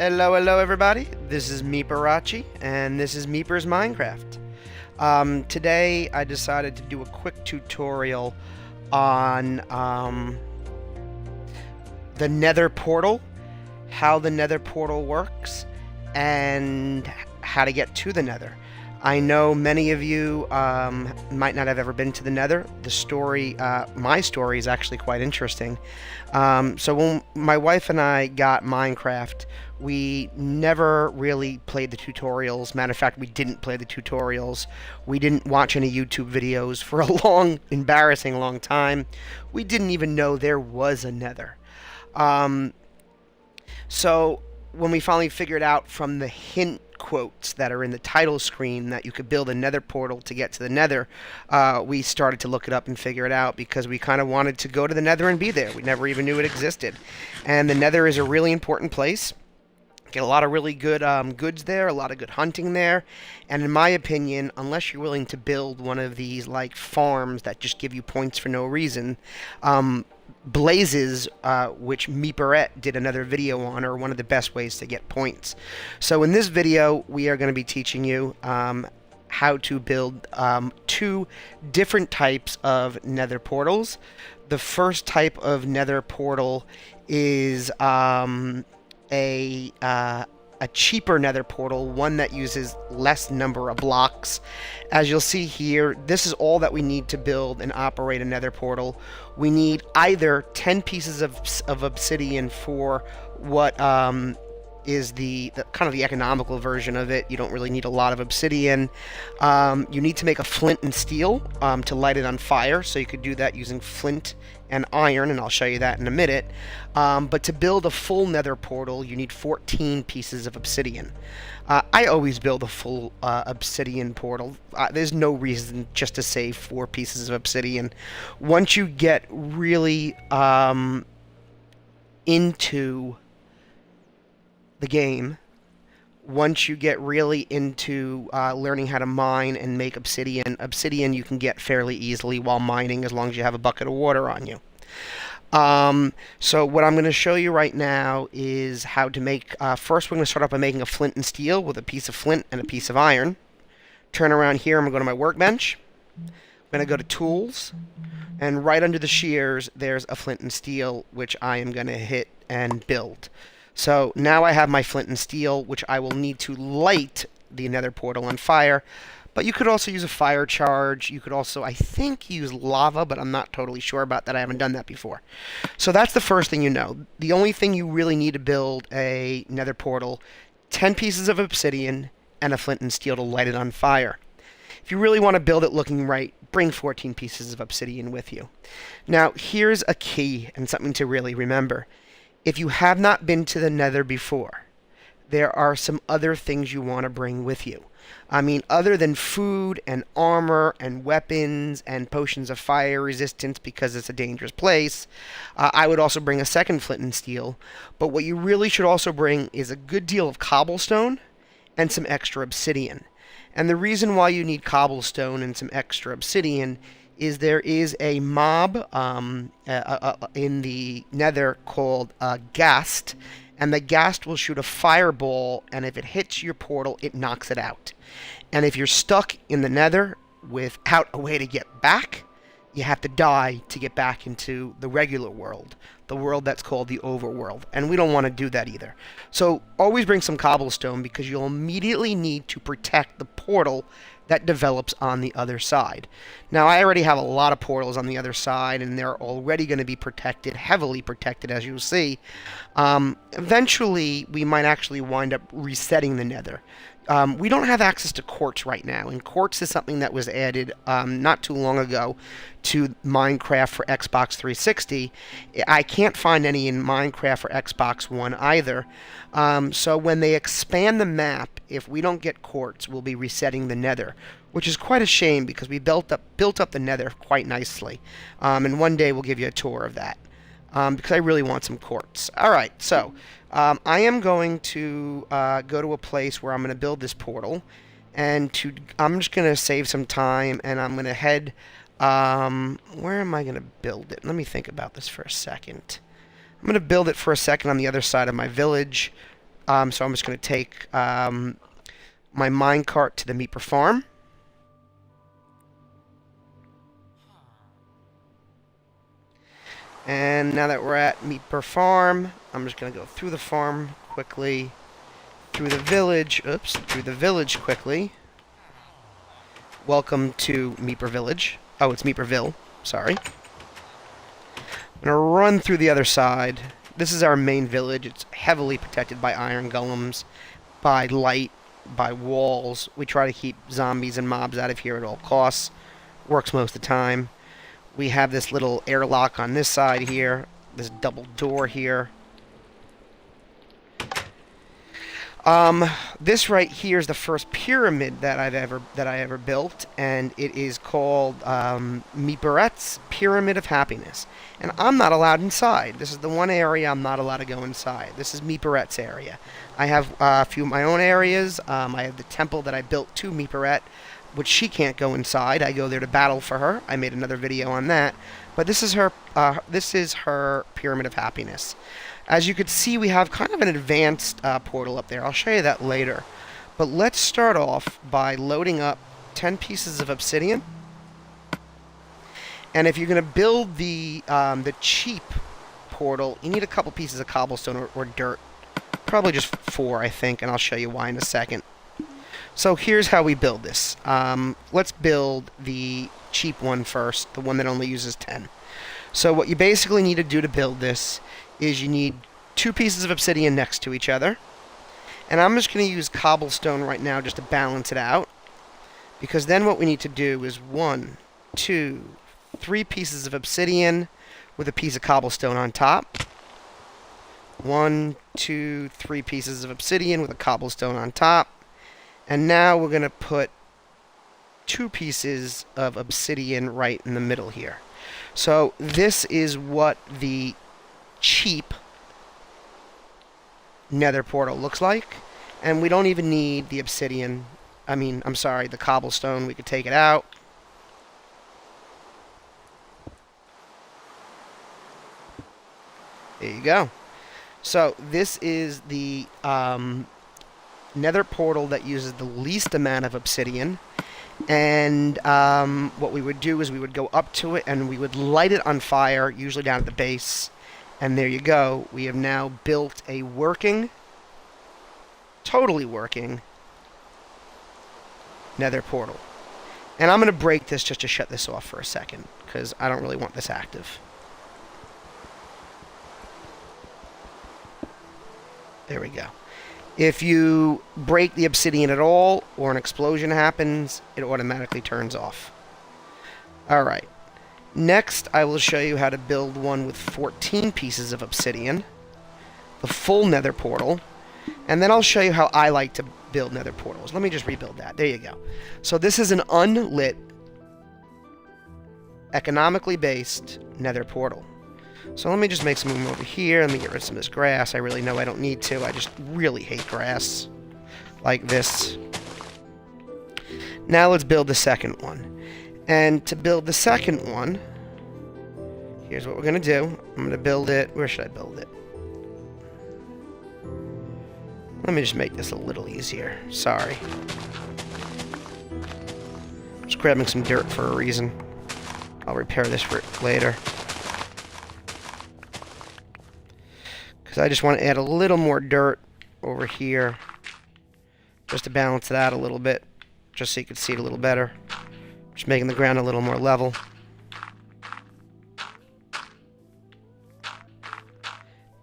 Hello, hello, everybody. This is Meeperachi, and this is Meepers Minecraft. Today, I decided to do a quick tutorial on the Nether portal, how the Nether portal works, and how to get to the Nether. I know many of you might not have ever been to the Nether. The story, my story, is actually quite interesting. So when my wife and I got Minecraft, we never really played the tutorials. Matter of fact, we didn't play the tutorials. We didn't watch any YouTube videos for a embarrassing long time. We didn't even know there was a Nether. So when we finally figured out from the hint quotes that are in the title screen that you could build a Nether portal to get to the Nether, we started to look it up and figure it out because we kind of wanted to go to the Nether and be there. We never even knew it existed. And the Nether is a really important place. Get a lot of really good goods there, a lot of good hunting there, and in my opinion, unless you're willing to build one of these like farms that just give you points for no reason, blazes, which Meeperet did another video on, are one of the best ways to get points. So in this video, we are going to be teaching you how to build two different types of Nether portals. The first type of Nether portal is a cheaper Nether portal, one that uses less number of blocks. As you'll see here, this is all that we need to build and operate a Nether portal. We need either 10 pieces of obsidian for what is the kind of the economical version of it. You don't really need a lot of obsidian. You need to make a flint and steel to light it on fire, so you could do that using flint and iron, and I'll show you that in a minute. But to build a full Nether portal, you need 14 pieces of obsidian. I always build a full obsidian portal. There's no reason just to save 4 pieces of obsidian. Once you get really into the game, once you get really into learning how to mine and make obsidian you can get fairly easily while mining, as long as you have a bucket of water on you. So what I'm going to show you right now is how to make, first we're going to start off by making a flint and steel with a piece of flint and a piece of iron. Turn around here, I'm going to go to my workbench. I'm going to go to tools, and right under the shears there's a flint and steel, which I am going to hit and build. So now I have my flint and steel, which I will need to light the Nether portal on fire. But you could also use a fire charge. You could also, I think, use lava, but I'm not totally sure about that. I haven't done that before. So that's the first thing you know. The only thing you really need to build a Nether portal, 10 pieces of obsidian and a flint and steel to light it on fire. If you really want to build it looking right, bring 14 pieces of obsidian with you. Now, here's a key and something to really remember. If you have not been to the Nether before, there are some other things you want to bring with you. I mean, other than food and armor and weapons and potions of fire resistance, because it's a dangerous place, I would also bring a second flint and steel. But what you really should also bring is a good deal of cobblestone and some extra obsidian. And the reason why you need cobblestone and some extra obsidian is there is a mob in the Nether called Ghast, and the Ghast will shoot a fireball, and if it hits your portal, it knocks it out. And if you're stuck in the Nether without a way to get back, you have to die to get back into the regular world, the world that's called the overworld, and we don't want to do that either. So always bring some cobblestone, because you'll immediately need to protect the portal that develops on the other side. Now, I already have a lot of portals on the other side, and they're already going to be protected, heavily protected, as you'll see. Eventually, we might actually wind up resetting the Nether. We don't have access to quartz right now, and quartz is something that was added not too long ago to Minecraft for Xbox 360. I can't find any in Minecraft for Xbox One either. So when they expand the map, if we don't get quartz, we'll be resetting the Nether, which is quite a shame because we built up the Nether quite nicely. And one day we'll give you a tour of that. Because I really want some quartz. Alright, so I am going to go to a place where I'm going to build this portal, and I'm just going to save some time, and I'm going to head, where am I going to build it? Let me think about this for a second. I'm going to build it for a second on the other side of my village, So I'm just going to take my minecart to the Meeper farm. And now that we're at Meeper farm, I'm just going to go through the farm quickly, through the village quickly. Welcome to Meeper Village. Oh, it's Meeperville. Sorry. I'm going to run through the other side. This is our main village. It's heavily protected by iron golems, by light, by walls. We try to keep zombies and mobs out of here at all costs. Works most of the time. We have this little airlock on this side here. This double door here. This right here is the first pyramid that I ever built, and it is called Meeperet's Pyramid of Happiness. And I'm not allowed inside. This is the one area I'm not allowed to go inside. This is Meeperet's area. I have a few of my own areas. I have the temple that I built to Meeperet, which she can't go inside. I go there to battle for her. I made another video on that. But this is her Pyramid of Happiness. As you can see, we have kind of an advanced portal up there. I'll show you that later. But let's start off by loading up 10 pieces of obsidian. And if you're going to build the cheap portal, you need a couple pieces of cobblestone or dirt. Probably just 4, I think, and I'll show you why in a second. So here's how we build this. Let's build the cheap one first, the one that only uses 10. So what you basically need to do to build this is you need 2 pieces of obsidian next to each other. And I'm just going to use cobblestone right now just to balance it out. Because then what we need to do is 1, 2, 3 pieces of obsidian with a piece of cobblestone on top. 1, 2, 3 pieces of obsidian with a cobblestone on top. And now we're going to put 2 pieces of obsidian right in the middle here. So this is what the cheap nether portal looks like. And we don't even need the obsidian. The cobblestone. We could take it out. There you go. So this is the nether portal that uses the least amount of obsidian. And what we would do is we would go up to it and we would light it on fire, usually down at the base. And there you go. We have now built a totally working nether portal. And I'm going to break this just to shut this off for a second, because I don't really want this active. There we go. If you break the obsidian at all, or an explosion happens, it automatically turns off. Alright. Next, I will show you how to build one with 14 pieces of obsidian. The full nether portal. And then I'll show you how I like to build nether portals. Let me just rebuild that. There you go. So this is an unlit, economically based nether portal. So let me just make some room over here. Let me get rid of some of this grass. I really know I don't need to. I just really hate grass like this. Now let's build the second one. And to build the second one, here's what we're going to do. I'm going to build it. Where should I build it? Let me just make this a little easier. Sorry. Just grabbing some dirt for a reason. I'll repair this for later. Because I just want to add a little more dirt over here. Just to balance it out a little bit. Just so you can see it a little better. Just making the ground a little more level.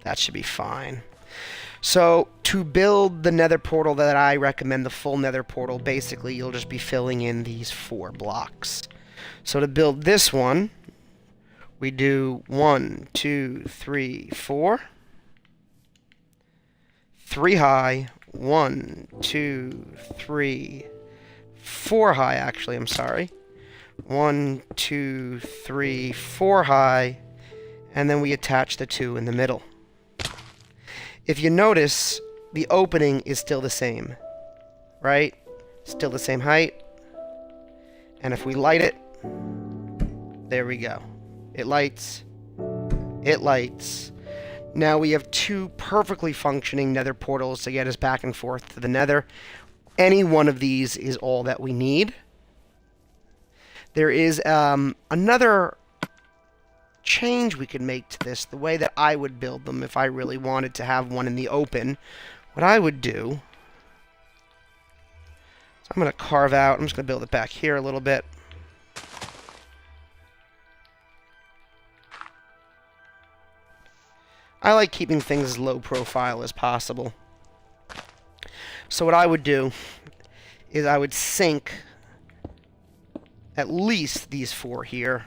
That should be fine. So, to build the nether portal that I recommend, the full nether portal, basically you'll just be filling in these 4 blocks. So to build this one, we do 1, 2, 3, 4. 3 high. 1, 2, 3, 4 high, actually, I'm sorry. 1, 2, 3, 4 high. And then we attach the 2 in the middle. If you notice, the opening is still the same, right? Still the same height. And if we light it, there we go. It lights. It lights. Now we have two perfectly functioning nether portals to get us back and forth to the nether. Any one of these is all that we need. There is another change we could make to this, the way that I would build them if I really wanted to have one in the open. What I would do, so I'm going to carve out, I'm just going to build it back here a little bit. I like keeping things as low profile as possible. So what I would do is I would sink at least these four here.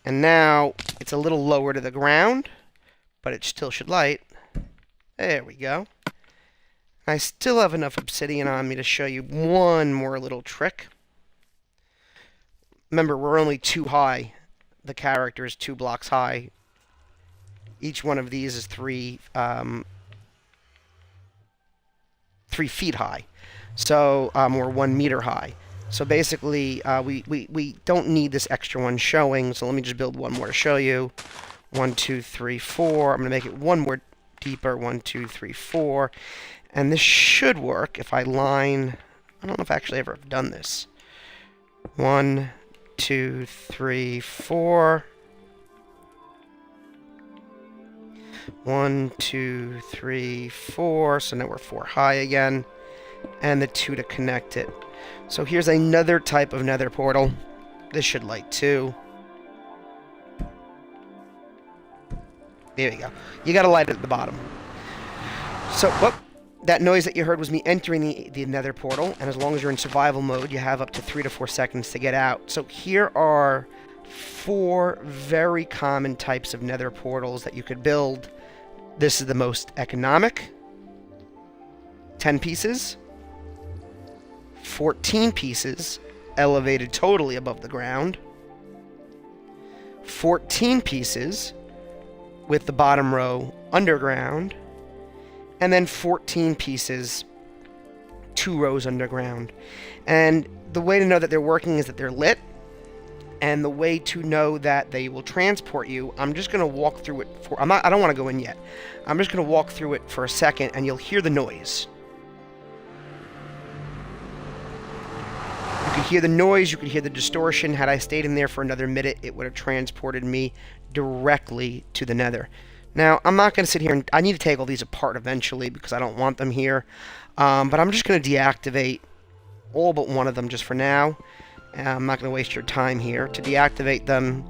And now it's a little lower to the ground, but it still should light. There we go. I still have enough obsidian on me to show you one more little trick. Remember, we're only 2 high. The character is 2 blocks high. Each one of these is 3 feet high. So, or 1 meter high. So basically, we don't need this extra one showing, so let me just build one more to show you. 1, 2, 3, 4. I'm going to make it one more deeper. 1, 2, 3, 4. And this should work if I line... I don't know if I actually ever have done this. 1, 2, 3, 4. 1, 2, 3, 4. So now we're 4 high again. And the 2 to connect it. So here's another type of nether portal. This should light too. There you go. You gotta light it at the bottom. So, whoop. That noise that you heard was me entering the nether portal, and as long as you're in survival mode, you have up to 3 to 4 seconds to get out. So here are 4 very common types of nether portals that you could build. This is the most economic. 10 pieces. 14 pieces, elevated totally above the ground. 14 pieces, with the bottom row underground. And then 14 pieces, 2 rows underground. And the way to know that they're working is that they're lit. And the way to know that they will transport you, I'm just going to walk through it for... I don't want to go in yet. I'm just going to walk through it for a second, and you'll hear the noise. You could hear the noise, you could hear the distortion. Had I stayed in there for another minute, it would have transported me directly to the nether. Now, I'm not going to sit here and... I need to take all these apart eventually because I don't want them here. But I'm just going to deactivate all but one of them just for now. I'm not going to waste your time here. To deactivate them,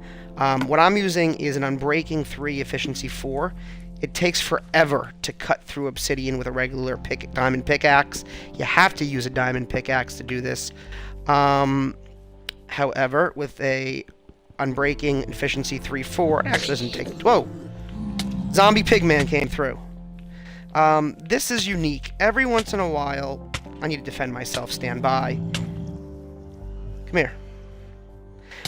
what I'm using is an Unbreaking 3 Efficiency 4. It takes forever to cut through obsidian with a regular diamond pickaxe. You have to use a diamond pickaxe to do this. However, with a Unbreaking Efficiency 3-4, it actually doesn't take... Whoa! Zombie Pigman came through. This is unique. Every once in a while, I need to defend myself. Stand by. Come here.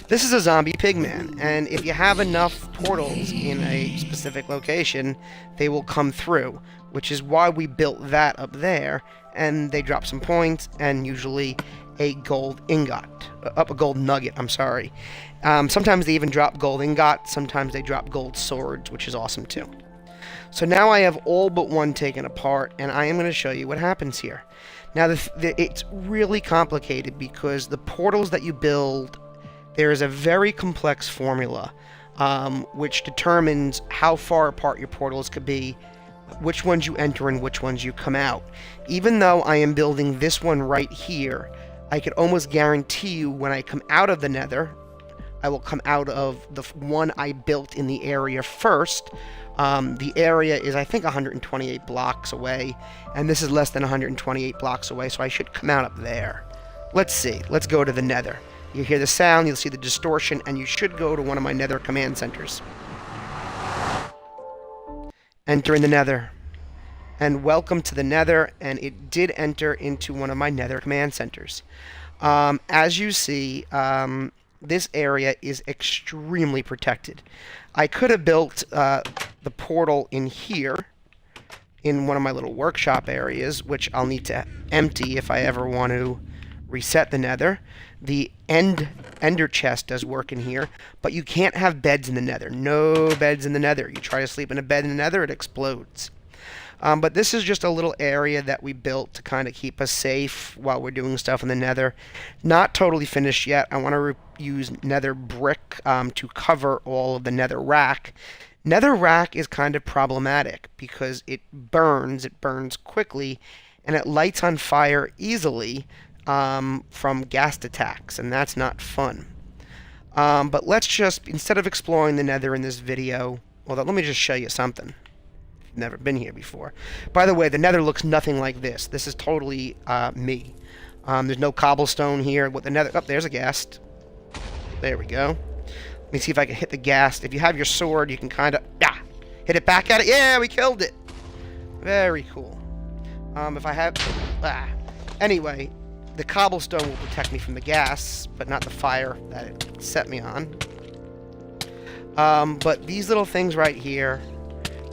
This is a zombie pigman, and if you have enough portals in a specific location, they will come through, which is why we built that up there, and they drop some points, and usually a gold ingot. A gold nugget, I'm sorry. Sometimes they even drop gold ingot, sometimes they drop gold swords, which is awesome too. So now I have all but one taken apart, and I am going to show you what happens here. Now, it's really complicated because the portals that you build, there is a very complex formula which determines how far apart your portals could be, which ones you enter and which ones you come out. Even though I am building this one right here, I could almost guarantee you when I come out of the nether, I will come out of the one I built in the area first. The area is, I think, 128 blocks away, and this is less than 128 blocks away, so I should come out up there. Let's see. Let's go to the nether. You hear the sound, you'll see the distortion, and you should go to one of my nether command centers. Enter in the nether. And welcome to the nether, and it did enter into one of my nether command centers. As you see, this area is extremely protected. I could have built the portal in here, in one of my little workshop areas, which I'll need to empty if I ever want to reset the nether. The ender chest does work in here, but you can't have beds in the nether. No beds in the nether. You try to sleep in a bed in the nether, it explodes. But this is just a little area that we built to kind of keep us safe while we're doing stuff in the nether. Not totally finished yet. I want to use nether brick to cover all of the nether rack. Nether rack is kind of problematic because it burns quickly, and it lights on fire easily from gas attacks, and that's not fun. But let's just, instead of exploring the nether in this video, well, let me just show you something. Never been here before. By the way, the nether looks nothing like this. This is totally me. There's no cobblestone here. What the nether... Oh, there's a ghast. There we go. Let me see if I can hit the ghast. If you have your sword, you can kind of... hit it back at it. Yeah, we killed it. Very cool. If I have... Anyway, the cobblestone will protect me from the gas, but not the fire that it set me on. But these little things right here...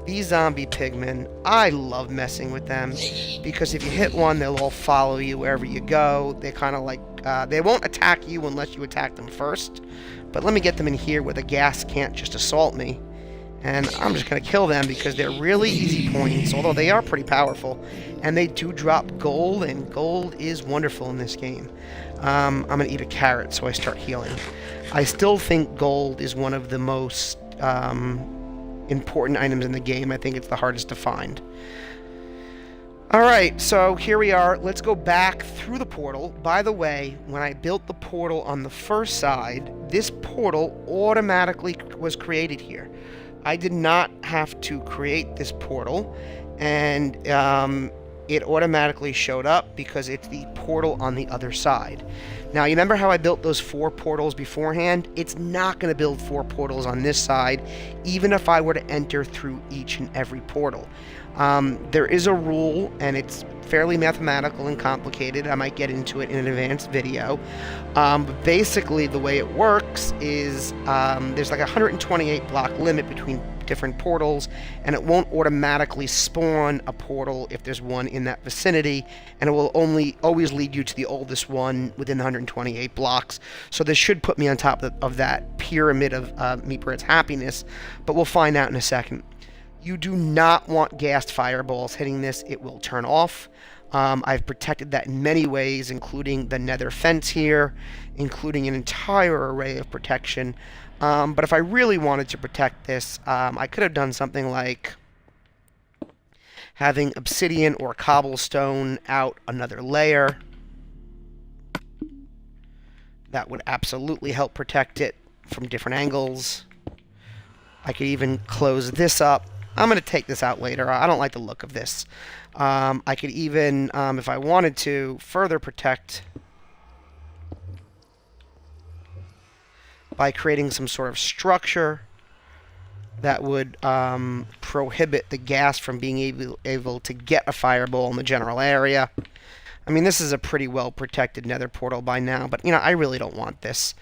These zombie pigmen, I love messing with them, because if you hit one, they'll all follow you wherever you go. They kind of like, they won't attack you unless you attack them first. But let me get them in here where the gas can't just assault me. And I'm just going to kill them because they're really easy points, although they are pretty powerful. And they do drop gold, and gold is wonderful in this game. I'm going to eat a carrot so I start healing. I still think gold is one of the most... important items in the game. I think it's the hardest to find. Alright, so here we are. Let's go back through the portal. By the way, when I built the portal on the first side, this portal automatically was created here. I did not have to create this portal, and it automatically showed up because it's the portal on the other side. Now, you remember how I built those 4 portals beforehand? It's not going to build 4 portals on this side, even if I were to enter through each and every portal. There is a rule, and it's fairly mathematical and complicated. I might get into it in an advanced video. But basically, the way it works is there's like a 128 block limit between different portals, and it won't automatically spawn a portal if there's one in that vicinity, and it will always lead you to the oldest one within the 128 blocks. So this should put me on top of that pyramid of Meepers' happiness, but we'll find out in a second. You do not want gassed fireballs hitting this. It will turn off. I've protected that in many ways, including the nether fence here, including an entire array of protection. But if I really wanted to protect this, I could have done something like having obsidian or cobblestone out another layer. That would absolutely help protect it from different angles. I could even close this up. I'm going to take this out later. I don't like the look of this. I could even, if I wanted to, further protect by creating some sort of structure that would prohibit the gas from being able to get a fireball in the general area. I mean, this is a pretty well protected nether portal by now, but, you know, I really don't want this.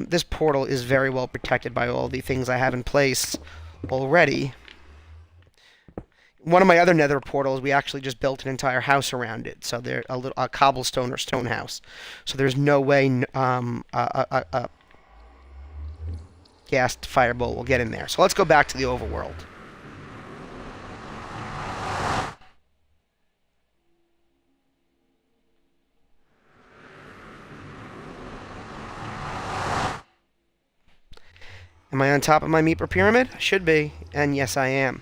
This portal is very well protected by all the things I have in place already. One of my other nether portals, we actually just built an entire house around it, so they're a cobblestone or stone house. So there's no way a gassed fireball will get in there. So let's go back to the overworld. Am I on top of my Meeper pyramid? I should be, and yes, I am.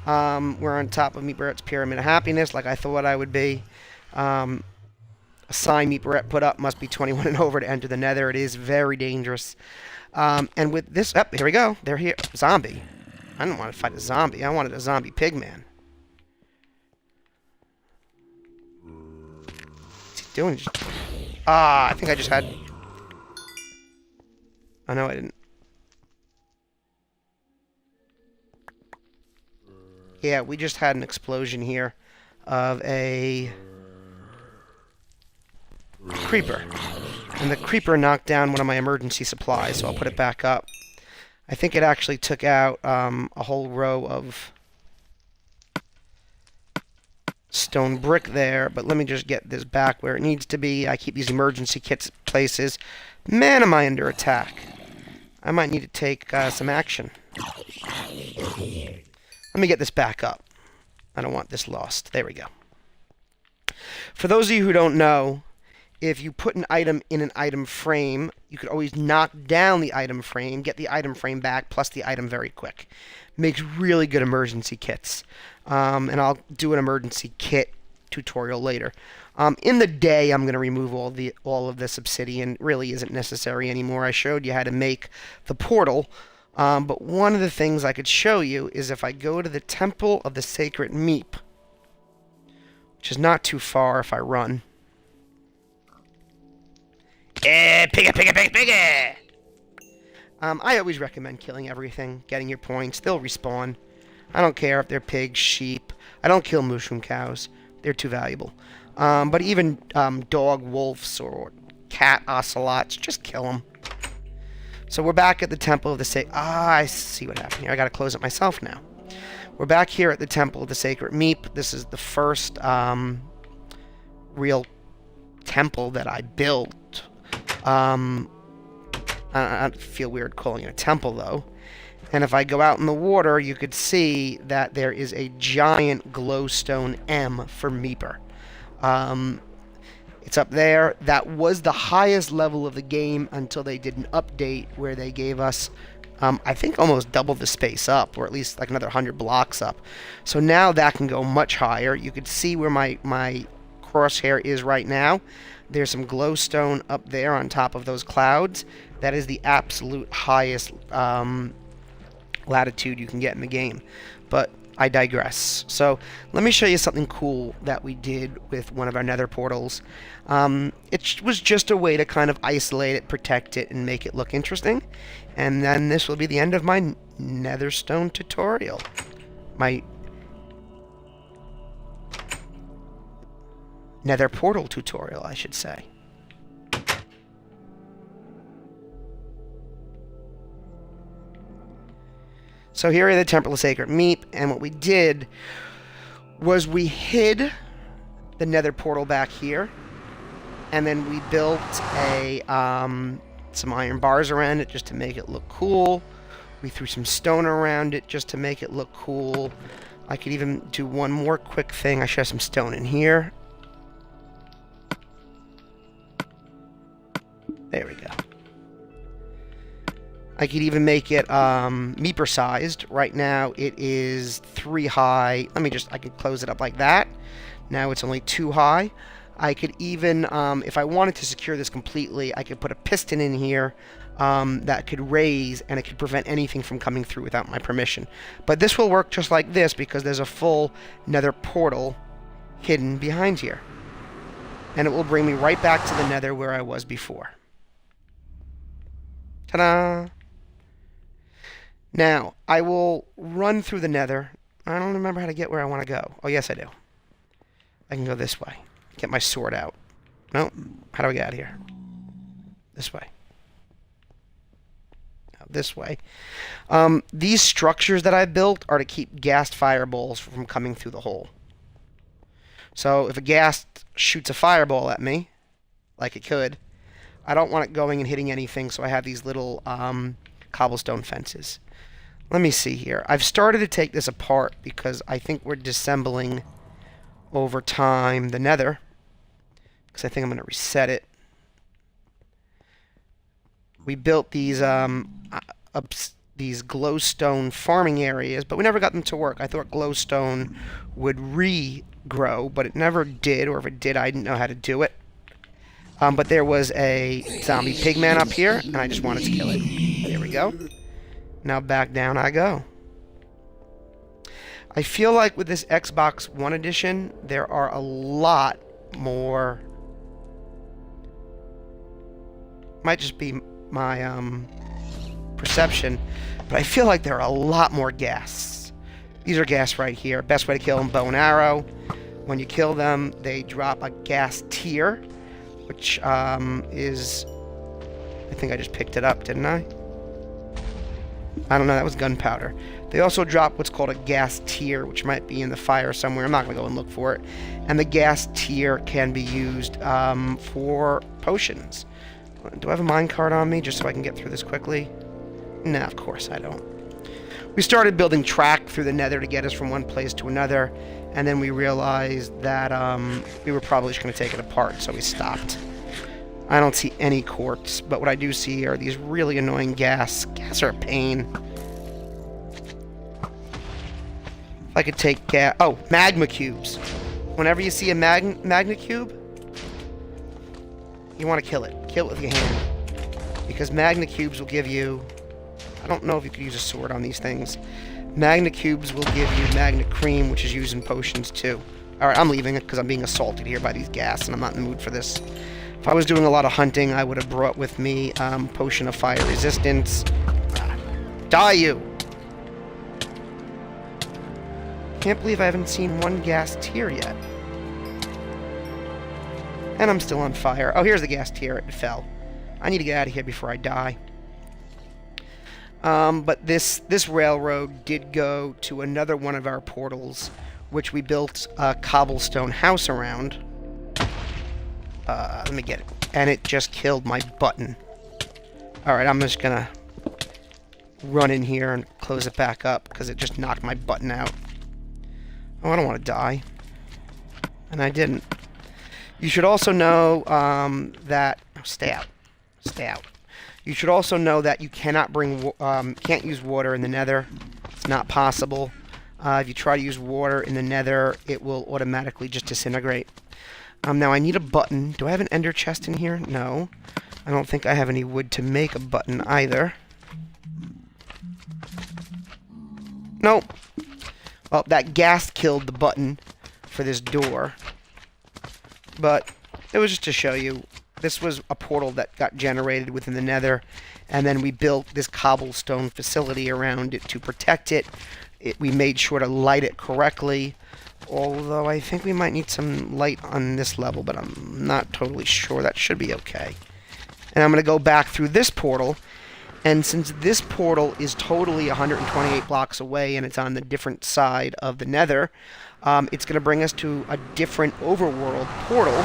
We're on top of Meeper's pyramid of happiness, like I thought I would be. A sign Meeper put up must be 21 and over to enter the nether. It is very dangerous. And with this... Oh, here we go. They're here. Zombie. I didn't want to fight a zombie. I wanted a zombie pigman. What's he doing? I think I just had... Oh, no, I didn't. Yeah, we just had an explosion here of a creeper. And the creeper knocked down one of my emergency supplies, so I'll put it back up. I think it actually took out a whole row of stone brick there, but let me just get this back where it needs to be. I keep these emergency kits places. Man, am I under attack. I might need to take some action. Let me get this back up. I don't want this lost. There we go. For those of you who don't know, if you put an item in an item frame, you could always knock down the item frame, get the item frame back, plus the item very quick. Makes really good emergency kits. And I'll do an emergency kit tutorial later. In the day, I'm going to remove all of this obsidian. It really isn't necessary anymore. I showed you how to make the portal. But one of the things I could show you is if I go to the Temple of the Sacred Meep, which is not too far if I run. Piggy! I always recommend killing everything, getting your points. They'll respawn. I don't care if they're pigs, sheep. I don't kill mushroom cows. They're too valuable. But even dog wolves or cat ocelots, just kill them. So we're back at the Temple of the Sacred... I see what happened here. I gotta close it myself now. We're back here at the Temple of the Sacred Meep. This is the first real temple that I built. I feel weird calling it a temple, though. And if I go out in the water, you could see that there is a giant glowstone M for Meeper. It's up there. That was the highest level of the game until they did an update where they gave us, I think, almost double the space up, or at least like another 100 blocks up. So now that can go much higher. You could see where my crosshair is right now. There's some glowstone up there on top of those clouds. That is the absolute highest latitude you can get in the game. But I digress. So let me show you something cool that we did with one of our nether portals. It was just a way to kind of isolate it, protect it, and make it look interesting. And then this will be the end of my netherstone tutorial. My nether portal tutorial, I should say. So here are the Temple of Sacred Meep, and what we did was we hid the nether portal back here, and then we built a some iron bars around it just to make it look cool. We threw some stone around it just to make it look cool. I could even do one more quick thing. I should have some stone in here. There we go. I could even make it Meeper sized. Right now it is 3 high. I could close it up like that. Now it's only 2 high. I could even, if I wanted to secure this completely, I could put a piston in here that could raise, and it could prevent anything from coming through without my permission. But this will work just like this because there's a full nether portal hidden behind here. And it will bring me right back to the nether where I was before. Ta-da! Now, I will run through the nether. I don't remember how to get where I want to go. Oh, yes, I do. I can go this way. Get my sword out. No. How do I get out of here? This way. Now, this way. These structures that I built are to keep ghast fireballs from coming through the hole. So, if a ghast shoots a fireball at me, like it could, I don't want it going and hitting anything, so I have these little cobblestone fences. Let me see here. I've started to take this apart because I think we're disassembling over time the nether. Because I think I'm going to reset it. We built these glowstone farming areas, but we never got them to work. I thought glowstone would regrow, but it never did, or if it did, I didn't know how to do it. But there was a zombie pigman up here, and I just wanted to kill it. There we go. Now back down I go. I feel like with this Xbox One edition, there are a lot more... Might just be my perception, but I feel like there are a lot more ghasts. These are ghasts right here. Best way to kill them, bow and arrow. When you kill them, they drop a ghast tear, which is... I think I just picked it up, didn't I? I don't know, that was gunpowder. They also drop what's called a gas tier, which might be in the fire somewhere. I'm not going to go and look for it. And the gas tier can be used for potions. Do I have a minecart on me just so I can get through this quickly? No, of course I don't. We started building track through the Nether to get us from one place to another, and then we realized that we were probably just going to take it apart, so we stopped. I don't see any quartz, but what I do see are these really annoying gas. Gas are a pain. If I could take gas... Oh, magma cubes. Whenever you see a magma cube, you want to kill it. Kill it with your hand. Because magma cubes will give you... I don't know if you could use a sword on these things. Magna cubes will give you magna cream, which is used in potions too. Alright, I'm leaving it because I'm being assaulted here by these gas, and I'm not in the mood for this. If I was doing a lot of hunting, I would have brought with me potion of fire resistance. Die, you! Can't believe I haven't seen one gas tier yet. And I'm still on fire. Oh, here's the gas tier. It fell. I need to get out of here before I die. But this railroad did go to another one of our portals, which we built a cobblestone house around. Let me get it. And it just killed my button. Alright, I'm just gonna run in here and close it back up, because it just knocked my button out. Oh, I don't want to die. And I didn't. You should also know that... Oh, stay out. Stay out. You should also know that you cannot can't use water in the Nether. It's not possible. If you try to use water in the Nether, it will automatically just disintegrate. Now I need a button. Do I have an ender chest in here? No. I don't think I have any wood to make a button either. Nope. Well, that gas killed the button for this door. But it was just to show you. This was a portal that got generated within the Nether, and then we built this cobblestone facility around it to protect it. We made sure to light it correctly, although I think we might need some light on this level, but I'm not totally sure. That should be okay. And I'm going to go back through this portal, and since this portal is totally 128 blocks away and it's on the different side of the Nether, it's going to bring us to a different overworld portal,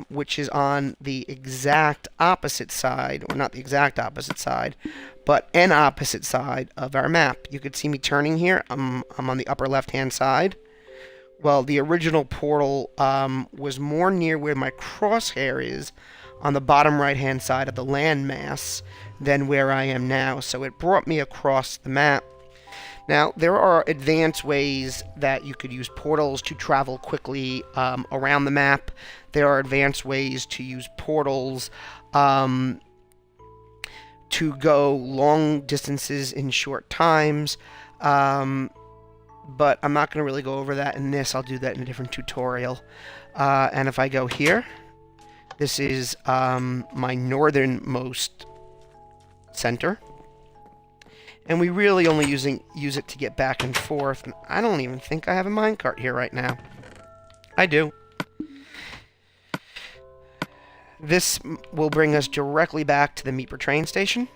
which is on the exact opposite side, or not the exact opposite side, but an opposite side of our map. You could see me turning here. I'm on the upper left-hand side. Well, the original portal was more near where my crosshair is, on the bottom right-hand side of the landmass, than where I am now, so it brought me across the map. Now, there are advanced ways that you could use portals to travel quickly around the map. There are advanced ways to use portals to go long distances in short times. But I'm not going to really go over that in this. I'll do that in a different tutorial. And if I go here, this is my northernmost center. And we really only use it to get back and forth. And I don't even think I have a minecart here right now. I do. This will bring us directly back to the Meeper train station.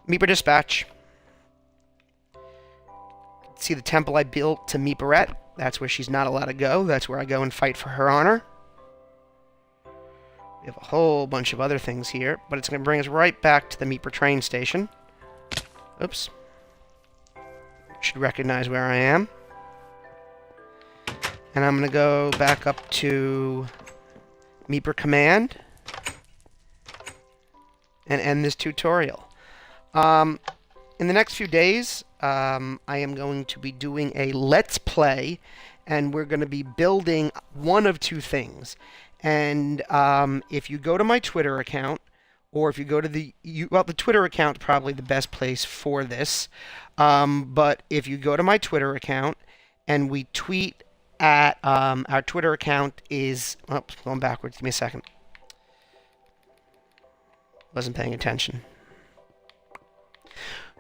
Meeper dispatch. See the temple I built to Meeperette? That's where she's not allowed to go. That's where I go and fight for her honor. We have a whole bunch of other things here, but it's going to bring us right back to the Meeper train station. Oops. Should recognize where I am. And I'm going to go back up to Meeper command and end this tutorial. In the next few days, I am going to be doing a Let's Play, and we're going to be building one of two things. And if you go to my Twitter account, or if you go to the Twitter account is probably the best place for this. But if you go to my Twitter account and we tweet at our Twitter account is going backwards. Give me a second. Wasn't paying attention.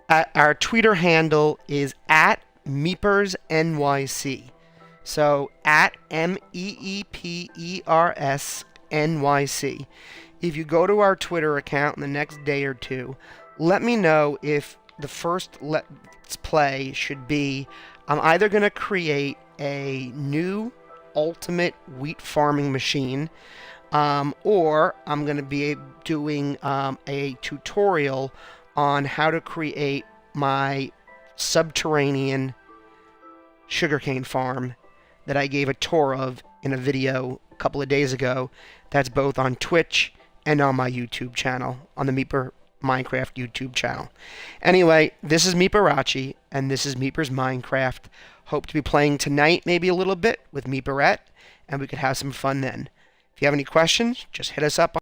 Our Twitter handle is at Meepers NYC. So at MEEPERS NYC. If you go to our Twitter account in the next day or two, let me know if the first let's play should be, I'm either going to create a new ultimate wheat farming machine, or I'm going to be doing a tutorial on how to create my subterranean sugarcane farm that I gave a tour of in a video a couple of days ago. That's both on Twitch and on my YouTube channel, on the Meeper Minecraft YouTube channel. Anyway, this is Meeperachi, and this is Meepers Minecraft. Hope to be playing tonight, maybe a little bit, with Meeperette, and we could have some fun then. If you have any questions, just hit us up